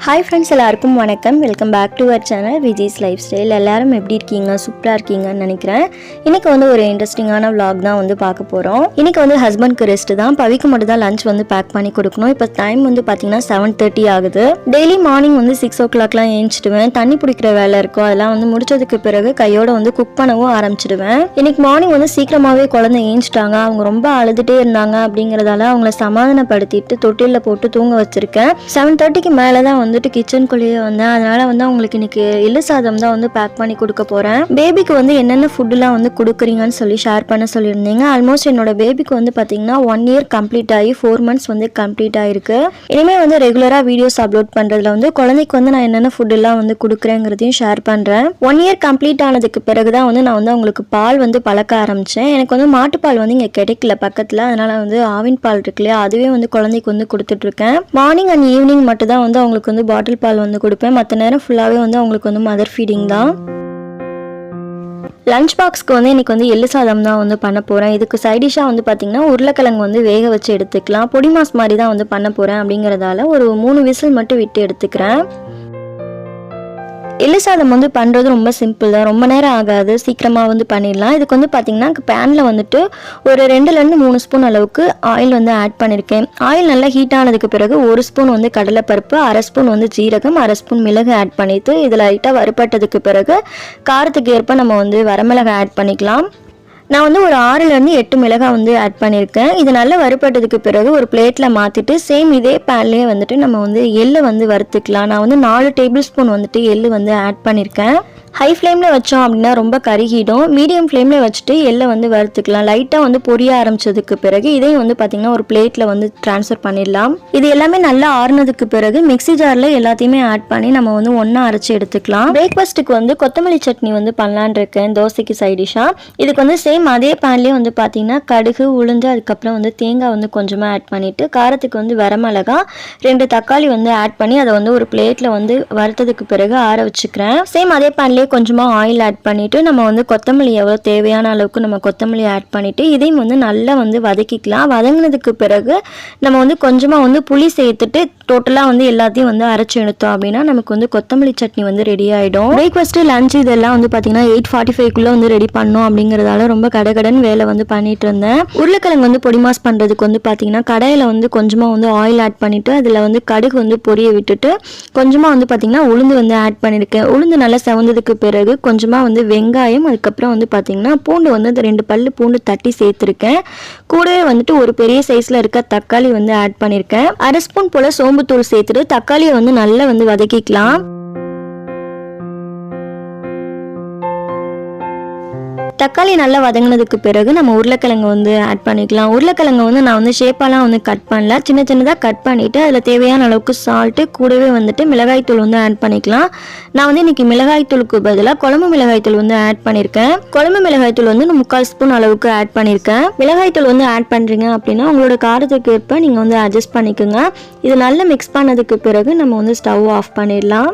Hi friends, எல்லாருக்கும் வணக்கம். Welcome back to our channel Vijay's lifestyle. எல்லாரும் எப்படி இருக்கீங்க? சூப்பராக இருக்கீங்கன்னு நினைக்கிறேன். இன்னைக்கு ஒரு இன்ட்ரெஸ்டிங்கான vlog தான் பார்க்க போகிறோம். இன்னைக்கு ஹஸ்பண்ட்க்கு ரெஸ்ட் தான். பவிக்கு மட்டும் தான் லஞ்ச் பேக் பண்ணி கொடுக்கணும். இப்போ டைம் பார்த்தீங்கன்னா 7:30 ஆகுது. Daily morning 6 o'clockலாம் ஏஞ்சிடுவேன். தண்ணி பிடிக்கிற வேலை இருக்கும். அதெல்லாம் முடிச்சதுக்கு பிறகு கையோட குக் பண்ணவும் ஆரம்பிச்சிடுவேன். இன்னைக்கு மார்னிங் சீக்கிரமாகவே குழந்தை ஏஞ்சிட்டாங்க. அவங்க ரொம்ப அழுதுகிட்டே இருந்தாங்க. அப்படிங்கிறதால அவங்கள சமாதானப்படுத்திட்டு தொட்டிலில் போட்டு தூங்க வச்சிருக்கேன். 7:30க்கு மேலே தான் கிச்சனுக்குள்ளேயே வந்தேன். அதனால அவங்களுக்கு இன்னைக்கு எள்ளு சாதம் தான் பேக் பண்ணி கொடுக்க போறேன். பேபிக்கு என்னென்ன ஃபுட்லாம் கொடுக்குறீங்கன்னு சொல்லி ஷேர் பண்ண சொல்லியிருந்தீங்க. ஆல்மோஸ்ட் என்னோட பேபிக்கு பார்த்தீங்கன்னா 1 year கம்ப்ளீட் ஆகி 4 months கம்ப்ளீட் ஆயிருக்கு. இனிமேல் ரெகுலரா வீடியோஸ் அப்லோட் பண்றதுல குழந்தைக்கு நான் என்னென்ன ஃபுட்லாம் கொடுக்குறேங்கிறதையும் ஷேர் பண்றேன். 1 year கம்ப்ளீட் ஆனதுக்கு பிறகுதான் நான் உங்களுக்கு பால் பழக்க ஆரம்பிச்சேன். எனக்கு மாட்டுப்பால் இங்க கிடைக்கல பக்கத்துல. அதனால ஆவின் பால் இருக்கு இல்லையா, அதுவே குழந்தைக்கு கொடுத்துட்டு இருக்கேன். மார்னிங் அண்ட் ஈவினிங் மட்டும் தான் அவங்களுக்கு பாட்டில் பால் கொடுப்பேன். மற்ற நேரம் ஃபுல்லாவே அவங்களுக்கு மதர் ஃபீடிங் தான். லஞ்ச் பாக்ஸ்க்கு இன்னைக்கு எள்ளு சாதம் தான் பண்ண போறேன். இதுக்கு சைடிஷா பார்த்தீங்கன்னா உருளைக்கிழங்கு வேக வச்சு எடுத்துக்கலாம். பொடி மாஸ் மாதிரி தான் பண்ண போறேன். அப்படிங்கறதால ஒரு 3 விசில் மட்டும் விட்டு எடுத்துக்கிறேன். எள்ளு சாதம் பண்ணுறது ரொம்ப சிம்பிள் தான். ரொம்ப நேரம் ஆகாது, சீக்கிரமாக பண்ணிடலாம். இதுக்கு பார்த்தீங்கன்னா பேனில் ஒரு 2லேருந்து 3 ஸ்பூன் அளவுக்கு ஆயில் ஆட் பண்ணியிருக்கேன். ஆயில் நல்லா ஹீட் ஆனதுக்கு பிறகு 1 ஸ்பூன் கடலைப்பருப்பு, 1/2 ஸ்பூன் ஜீரகம், 1/2 ஸ்பூன் மிளகு ஆட் பண்ணிட்டு இதில் லைட்டாக வறுப்பட்டதுக்கு பிறகு காரத்துக்கு ஏற்ப நம்ம வரமிளகாய் ஆட் பண்ணிக்கலாம். நான் ஒரு 6லேருந்து 8 மிளகாய் ஆட் பண்ணியிருக்கேன். இது நல்லா வறுப்பட்டதுக்கு பிறகு ஒரு பிளேட்டில் மாற்றிட்டு சேம் இதே பேன்லேயே நம்ம எள்ளு வறுத்துக்கலாம். நான் 4 டேபிள் ஸ்பூன் எள்ளு ஆட் பண்ணியிருக்கேன். ஹை ஃப்ளேமில் வச்சோம் அப்படின்னா ரொம்ப கருகிடும். மீடியம் ஃப்ளேமில் வச்சுட்டு எள்ளை வறுத்துக்கலாம். லைட்டாக பொரிய ஆரம்பிச்சதுக்கு பிறகு இதையும் பார்த்தீங்கன்னா ஒரு பிளேட்டில் ட்ரான்ஸ்ஃபர் பண்ணிடலாம். இது எல்லாமே நல்லா ஆறுனதுக்கு பிறகு மிக்ஸி ஜாரில் எல்லாத்தையுமே ஆட் பண்ணி நம்ம ஒன்றா அரைச்சி எடுத்துக்கலாம். பிரேக்ஃபாஸ்ட்டுக்கு கொத்தமல்லி சட்னி பண்ணலான் இருக்கேன், தோசைக்கு சைடிஷாக. இதுக்கு சேம் அதே பேன்லேயே பார்த்தீங்கன்னா கடுகு, உளுந்து, அதுக்கப்புறம் தேங்காய் கொஞ்சமாக ஆட் பண்ணிவிட்டு காரத்துக்கு வரமிளகா, 2 தக்காளி ஆட் பண்ணி அதை ஒரு பிளேட்டில் வறுத்ததுக்கு பிறகு ஆற வச்சுக்கிறேன். சேம் அதே பேன்லேயே கொஞ்சமாக ஆயில் ஆட் பண்ணிவிட்டு நம்ம கொத்தமல்லி எவ்வளோ தேவையான அளவுக்கு நம்ம கொத்தமல்லி ஆட் பண்ணிவிட்டு இதையும் நல்லா வதக்கிக்கலாம். வதங்கினதுக்கு பிறகு நம்ம கொஞ்சமாக புளி சேர்த்துட்டு டோட்டலாக எல்லாத்தையும் அரைச்சி எடுத்தோம் அப்படின்னா நமக்கு கொத்தமல்லி சட்னி ரெடி ஆகிடும். பிரேக்ஃபாஸ்ட்டு, லஞ்ச் இதெல்லாம் பார்த்தீங்கன்னா 8:45க்குள்ளே ரெடி பண்ணோம். அப்படிங்கிறதால ரொம்ப கடகடன் வேலை பண்ணிட்டு இருந்தேன். உருளைக்கிழங்கு பொடி மாஸ் பண்ணுறதுக்கு பார்த்தீங்கன்னா கடையில் கொஞ்சமாக ஆயில் ஆட் பண்ணிவிட்டு அதில் கடுகு பொரிய விட்டுட்டு கொஞ்சமாக பார்த்தீங்கன்னா உளுந்து ஆட் பண்ணியிருக்கேன். உளுந்து நல்லா செவந்ததுக்கு பிறகு கொஞ்சமாக வெங்காயம், அதுக்கப்புறம் பார்த்தீங்கன்னா பூண்டு 2 பல்லு பூண்டு தட்டி சேர்த்துருக்கேன். கூடவே ஒரு பெரிய சைஸில் இருக்க தக்காளி ஆட் பண்ணியிருக்கேன். 1/2 ஸ்பூன் போல் சோம்புத்தூள் சேர்த்துட்டு தக்காளியை நல்லா வதக்கிக்கலாம். தக்காளி நல்லா வதங்கினதுக்கு பிறகு நம்ம உருளைக்கிழங்கு ஆட் பண்ணிக்கலாம். உருளைக்கிழங்கு நான் ஷேப்பாலாம் கட் பண்ணல, சின்ன சின்னதாக கட் பண்ணிவிட்டு அதில் தேவையான அளவுக்கு சால்ட்டு, கூடவே மிளகாய் தூள் ஆட் பண்ணிக்கலாம். நான் இன்னைக்கு மிளகாய் தூளுக்கு பதிலாக குழம்பு மிளகாய் தூள் ஆட் பண்ணியிருக்கேன். குழம்பு மிளகாய் தூள் 3/4 ஸ்பூன் அளவுக்கு ஆட் பண்ணியிருக்கேன். மிளகாய் தூள் ஆட் பண்ணுறீங்க அப்படின்னா உங்களோட காரத்துக்கு ஏற்ப நீங்கள் அட்ஜஸ்ட் பண்ணிக்கோங்க. இது நல்லா மிக்ஸ் பண்ணதுக்கு பிறகு நம்ம ஸ்டவ் ஆஃப் பண்ணிடலாம்.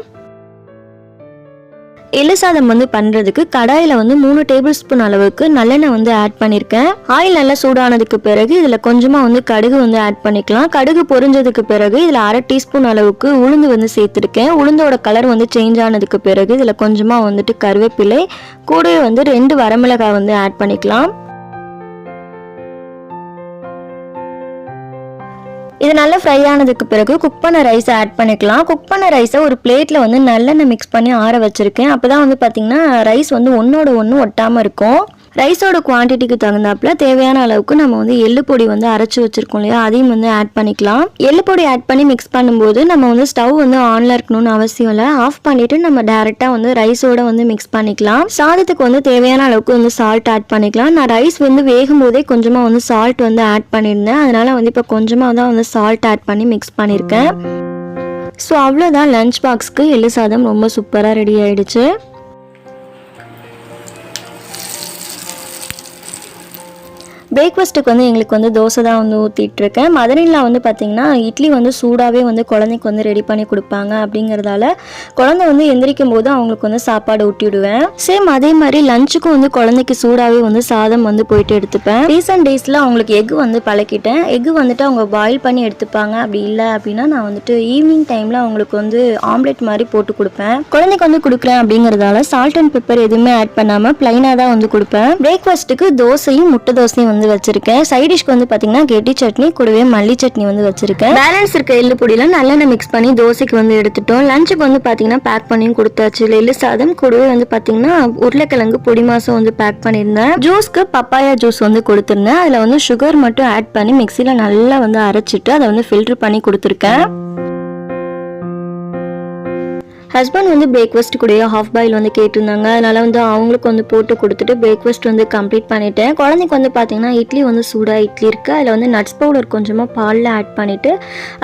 எள்ளு சாதம் பண்ணுறதுக்கு கடாயில் 3 டேபிள் ஸ்பூன் அளவுக்கு நல்லெண்ணெய் ஆட் பண்ணியிருக்கேன். ஆயில் நல்லா சூடானதுக்கு பிறகு இதில் கொஞ்சமாக கடுகு ஆட் பண்ணிக்கலாம். கடுகு பொரிஞ்சதுக்கு பிறகு இதில் 1/2 டீஸ்பூன் அளவுக்கு உளுந்து சேர்த்துருக்கேன். உளுந்தோட கலர் சேஞ்ச் ஆனதுக்கு பிறகு இதில் கொஞ்சமாக கருவேப்பிலை, கூடவே 2 வரமிளகாய் ஆட் பண்ணிக்கலாம். இது நல்லா ஃப்ரை ஆனதுக்கு பிறகு குக் பண்ண ரைஸை ஆட் பண்ணிக்கலாம். குக் பண்ண ரைஸை ஒரு பிளேட்டில் நல்லெண்ணெய் மிக்ஸ் பண்ணி ஆற வச்சுருக்கேன். அப்போ தான் பார்த்தீங்கன்னா ரைஸ் ஒன்றோட ஒன்று ஒட்டாமல் இருக்கும். ரைஸோட குவான்டிட்டிக்கு தகுந்தாப்புல தேவையான அளவுக்கு நம்ம எள்ளு பொடி அரைச்சி வச்சிருக்கோம் இல்லையா, அதையும் ஆட் பண்ணிக்கலாம். எள்ளு பொடி ஆட் பண்ணி மிக்ஸ் பண்ணும்போது நம்ம ஸ்டவ் ஆன்ல இருக்கணும்னு அவசியம் இல்லை. ஆஃப் பண்ணிட்டு நம்ம டேரெக்டாக ரைஸோட மிக்ஸ் பண்ணிக்கலாம். சாதத்துக்கு தேவையான அளவுக்கு சால்ட் ஆட் பண்ணிக்கலாம். நான் ரைஸ் வேகும் போதே கொஞ்சமாக சால்ட் ஆட் பண்ணியிருந்தேன். அதனால இப்போ கொஞ்சமாக தான் சால்ட் ஆட் பண்ணி மிக்ஸ் பண்ணியிருக்கேன். ஸோ அவ்வளோதான், லஞ்ச் பாக்ஸ்க்கு எள்ளு சாதம் ரொம்ப சூப்பராக ரெடி ஆயிடுச்சு. பிரேக்ஃபாஸ்ட்டுக்கு வந்து எங்களுக்கு வந்து தோசை தான் வந்து ஊற்றிட்டு இருக்கேன். மதனில் வந்து பார்த்திங்கன்னா இட்லி வந்து சூடாகவே வந்து குழந்தைக்கு வந்து ரெடி பண்ணி கொடுப்பாங்க. அப்படிங்கிறதால குழந்தை வந்து எந்திரிக்கும் போது அவங்களுக்கு வந்து சாப்பாடு ஊட்டிவிடுவேன். சேம் அதே மாதிரி லஞ்சுக்கும் வந்து குழந்தைக்கு சூடாகவே வந்து சாதம் வந்து போயிட்டு எடுத்துப்பேன். ரீசன்ட் டேஸில் அவங்களுக்கு எக் வந்து பழக்கிட்டேன். எக் வந்துட்டு அவங்க பாயில் பண்ணி எடுத்துப்பாங்க. அப்படி இல்லை அப்படின்னா நான் வந்துட்டு ஈவினிங் டைமில் அவங்களுக்கு வந்து ஆம்லெட் மாதிரி போட்டு கொடுப்பேன். குழந்தைக்கு வந்து கொடுக்குறேன் அப்படிங்கிறதால சால்ட் அண்ட் பெப்பர் எதுவுமே ஆட் பண்ணாமல் பிளைனாக தான் வந்து கொடுப்பேன். பிரேக்ஃபாஸ்ட்டுக்கு தோசையும் முட்டை தோசையும் வந்து வச்சிருக்கேன். சைடிஷ்க்கு வந்து பார்த்தீங்கன்னா கெட்டி சட்னி கூடவே மல்லி சட்னி வந்து வச்சிருக்கேன். பேலன்ஸ் இருக்க எள்ளு பொடியெல்லாம் நல்லெண்ணெய் மிக்ஸ் பண்ணி தோசைக்கு வந்து எடுத்துட்டோம். லஞ்சுக்கு வந்து பார்த்தீங்கன்னா பேக் பண்ணியும் கொடுத்தாச்சு. எள்ளு சாதம் கூடவே வந்து பார்த்தீங்கன்னா உருளைக்கிழங்கு பொடி மாசம் வந்து பேக் பண்ணியிருந்தேன். ஜூஸ்க்கு பப்பாயா ஜூஸ் வந்து கொடுத்துருந்தேன். அதில் வந்து சுகர் மட்டும் ஆட் பண்ணி மிக்சியில் நல்லா வந்து அரைச்சிட்டு அதை வந்து ஃபில்டர் பண்ணி கொடுத்துருக்கேன். ஹஸ்பண்ட் வந்து பிரேக்ஃபாஸ்ட் கூடயே ஹாஃப் பாயில் வந்து கேட்டிருந்தாங்க. அதனால் வந்து அவங்களுக்கு வந்து போட்டு கொடுத்துட்டு பிரேக்ஃபாஸ்ட் வந்து கம்ப்ளீட் பண்ணிட்டேன். குழந்தைக்கு வந்து பார்த்தீங்கன்னா இட்லி வந்து சூடாக இட்லி இருக்குது. அதில் வந்து நட்ஸ் பவுடர் கொஞ்சமாக பாலில் ஆட் பண்ணிவிட்டு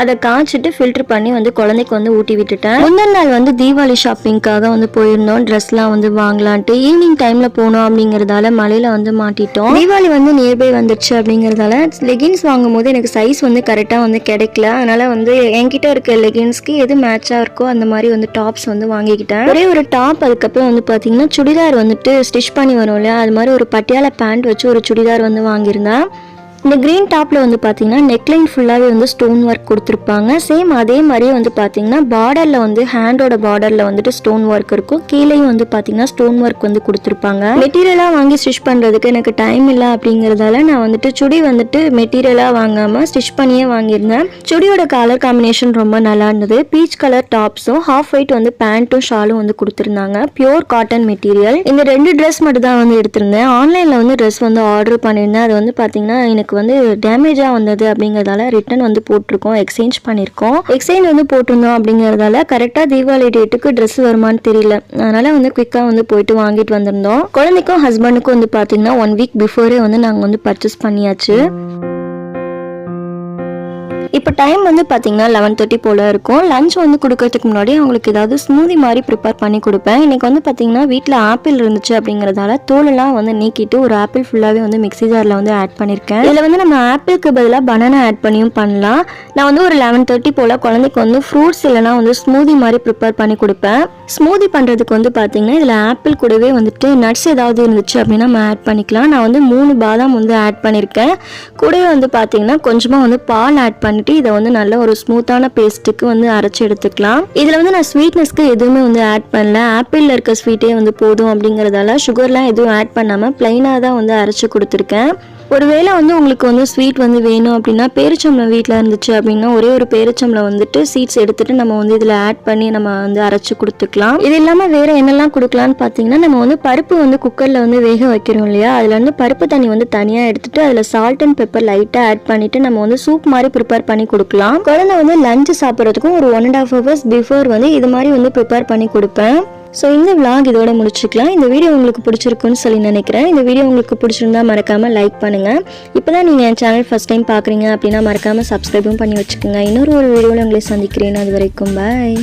அதை காய்ச்சிட்டு ஃபில்டர் பண்ணி வந்து குழந்தைக்கு வந்து ஊட்டி விட்டுட்டேன். முந்தின நாள் வந்து தீபாவளி ஷாப்பிங்காக வந்து போயிருந்தோம். ட்ரெஸ்லாம் வந்து வாங்கலான்ட்டு ஈவினிங் டைமில் போனோம். அப்படிங்கிறதால மலையில் வந்து மாட்டிட்டோம். தீபாவளி வந்து நியர்பை வந்துடுச்சு. அப்படிங்கிறதால லெகின்ஸ் வாங்கும் போது எனக்கு சைஸ் வந்து கரெக்டாக வந்து கிடைக்கல. அதனால் வந்து என்கிட்ட இருக்க லெகின்ஸ்க்கு எது மேட்சாக இருக்கோ அந்த மாதிரி வந்து டாப்ஸ் வந்து வாங்கிக்கிட்டேன். ஒரே ஒரு டாப், அதுக்கப்புறம் வந்து பார்த்தீங்கன்னா சுடிதார் வந்துட்டு ஸ்டிச் பண்ணி வரும் இல்லையா, அது மாதிரி ஒரு பட்டியாலா பேண்ட் வச்சு ஒரு சுடிதார் வந்து வாங்கியிருந்தேன். இந்த க்ரீன் டாப்பில் வந்து பார்த்தீங்கன்னா நெக்லைன் ஃபுல்லாகவே வந்து ஸ்டோன் ஒர்க் கொடுத்துருப்பாங்க. சேம் அதே மாதிரியே வந்து பார்த்தீங்கன்னா பார்டரில் வந்து ஹேண்டோட பார்டரில் வந்துட்டு ஸ்டோன் ஒர்க் இருக்கும். கீழேயும் வந்து பார்த்தீங்கன்னா ஸ்டோன் ஒர்க் வந்து கொடுத்துருப்பாங்க. மெட்டீரியலாக வாங்கி ஸ்டிச் பண்ணுறதுக்கு எனக்கு டைம் இல்லை. அப்படிங்கிறதால நான் வந்துட்டு சுடி வந்துட்டு மெட்டீரியலாக வாங்காமல் ஸ்டிச் பண்ணியே வாங்கியிருந்தேன். சுடியோட கலர் காம்பினேஷன் ரொம்ப நல்லா இருந்தது. பீச் கலர் டாப்ஸும் ஹாஃப் ஒயிட் வந்து பேண்ட்டும் ஷாலும் வந்து கொடுத்துருந்தாங்க. Pure cotton material. இந்த 2 ட்ரெஸ் மட்டும் தான் வந்து எடுத்திருந்தேன். ஆன்லைனில் வந்து ட்ரெஸ் வந்து ஆர்டர் பண்ணியிருந்தேன். அது வந்து பார்த்தீங்கன்னா எனக்கு வந்து டேமேஜாக வந்தது. அப்படிங்கிறதால ரிட்டன் வந்து போட்டிருக்கோம், எக்ஸ்சேஞ்ச் பண்ணியிருக்கோம். எக்ஸ்சேஞ்ச் வந்து போட்டிருந்தோம். அப்படிங்கிறதால கரெக்டாக தீபாவளி டேட்டுக்கு ட்ரெஸ் வருமானு தெரியல. அதனால வந்து குயிக்காக வந்து போயிட்டு வாங்கிட்டு வந்திருந்தோம். குழந்தைக்கும் ஹஸ்பண்டுக்கும் வந்து பார்த்தீங்கன்னா 1 வீக் பிஃபோரே வந்து நாங்கள் வந்து பர்ச்சேஸ் பண்ணியாச்சு. இப்போ டைம் வந்து பார்த்தீங்கன்னா 11:30 போல் இருக்கும். லஞ்ச் வந்து கொடுக்கறதுக்கு முன்னாடி அவங்களுக்கு ஏதாவது ஸ்மூதி மாதிரி ப்ரிப்பேர் பண்ணி கொடுப்பேன். இன்றைக்கி வந்து பார்த்தீங்கன்னா வீட்டில் ஆப்பிள் இருந்துச்சு. அப்படிங்கிறதால தோலெல்லாம் வந்து நீக்கிட்டு ஒரு ஆப்பிள் ஃபுல்லாகவே வந்து மிக்ஸி ஜாரில் வந்து ஆட் பண்ணியிருக்கேன். இதில் வந்து நம்ம ஆப்பிளுக்கு பதிலாக பனானா ஆட் பண்ணியும் பண்ணலாம். நான் வந்து ஒரு 11:30 போல் குழந்தைக்கு வந்து ஃப்ரூட்ஸ் இல்லைனா வந்து ஸ்மூதி மாதிரி ப்ரிப்பேர் பண்ணி கொடுப்பேன். ஸ்மூதி பண்ணுறதுக்கு வந்து பார்த்தீங்கன்னா இதில் ஆப்பிள் கூடவே வந்துட்டு நட்ஸ் ஏதாவது இருந்துச்சு அப்படின்னா நம்ம ஆட் பண்ணிக்கலாம். நான் வந்து 3 பாதாம் வந்து ஆட் பண்ணியிருக்கேன். கூடவே வந்து பார்த்தீங்கன்னா கொஞ்சமாக வந்து பால் ஆட் பண்ணிட்டு இதை வந்து நல்ல ஒரு ஸ்மூத்தான பேஸ்ட்டுக்கு வந்து அரைச்சி எடுத்துக்கலாம். இதில் வந்து நான் ஸ்வீட்னஸ்க்கு எதுவுமே வந்து ஆட் பண்ணல. ஆப்பிளில் இருக்க ஸ்வீட்டே வந்து போதும். அப்படிங்கிறதால சுகர்லாம் எதுவும் ஆட் பண்ணாமல் ப்ளைனாக தான் வந்து அரைச்சி கொடுத்துருக்கேன். ஒருவேளை வந்து உங்களுக்கு வந்து ஸ்வீட் வந்து வேணும் அப்படின்னா பேரிச்சம்பளம் வீட்டில் இருந்துச்சு அப்படின்னா ஒரே ஒரு பேரிச்சம்பளம் வந்துட்டு சீட்ஸ் எடுத்துட்டு நம்ம வந்து இதில் ஆட் பண்ணி நம்ம வந்து அரைச்சி கொடுத்துக்கலாம். இது இல்லாமல் வேறு என்னெல்லாம் கொடுக்கலான்னு பார்த்தீங்கன்னா நம்ம வந்து பருப்பு வந்து குக்கரில் வந்து வேக வைக்கிறோம் இல்லையா, அதில் வந்து பருப்பு தண்ணி வந்து தனியாக எடுத்துட்டு அதில் சால்ட் அண்ட் பெப்பர் லைட்டாக ஆட் பண்ணிட்டு நம்ம வந்து சூப் மாதிரி ப்ரிப்பேர் பண்ணி கொடுக்கலாம். குழந்தை வந்து லஞ்சு சாப்பிட்றதுக்கும் ஒரு 1.5 hours பிஃபோர் வந்து இது மாதிரி வந்து ப்ரிப்பேர் பண்ணி கொடுப்பேன். ஸோ இந்த விளாக் இதோட முடிச்சுக்கலாம். இந்த வீடியோ உங்களுக்கு பிடிச்சிருக்குன்னு சொல்லி நினைக்கிறேன். இந்த வீடியோ உங்களுக்கு பிடிச்சிருந்தா மறக்காமல் லைக் பண்ணுங்கள். இப்போ தான் நீங்கள் என் சேனல் ஃபஸ்ட் டைம் பார்க்குறீங்க அப்படின்னா மறக்காமல் சப்ஸ்கிரைபும் பண்ணி வச்சுக்கோங்க. இன்னொரு வீடியோவில் உங்களை சந்திக்கிறேன். அது வரைக்கும் பாய்.